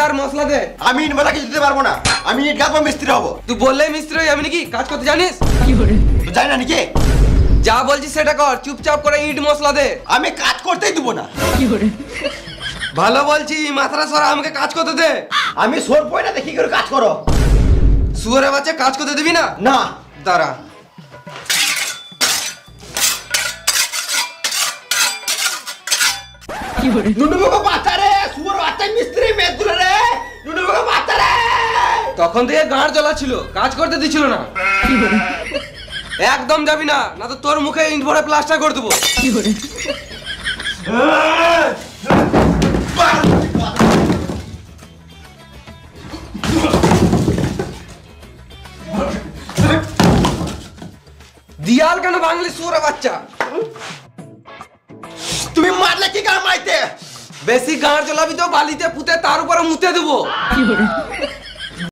আর মশলা দে। আমি ইট বলা কিছু দিতে পারবো না, আমি ইট গাঁথবো, মিস্ত্রি হবো। তুই বললে মিস্ত্রি হই, আমি নাকি কাজ করতে জানিস? তো জানি না নাকি? যা বলছিস সেটা কর, চুপচাপ করে ইট মশলা দে। আমি কাজ করতেই দিব না। ভালো বলছি, মাথাটা সরা, আমাকে কাজ করতে দে। আমি সোর পয়না দেখি করে কাজ করো। শুয়োরের বাচ্চা, কাজ করতে দিবি না? না। দাঁড়া। নুনুবাবু বাচ্চা রে, সুর বাচ্চা মিস্ত্রি মেদুরে রে, নুনুবাবু বাচ্চা রে। তখন থেকে গাঁড় জ্বলা ছিল, কাজ করতে দিছিল না। একদম যাবি না, না তো তোর মুখে ইট ভরে প্লাস্টার করে দেবো। দিয়াল কেন ভাঙলি শুয়োরের বাচ্চা? তুমি মারলে কি কার মাইতে? বেশি গাঁড় জ্বলাবি তো বালিতে পুঁতে তার উপরে মুতে দেবো।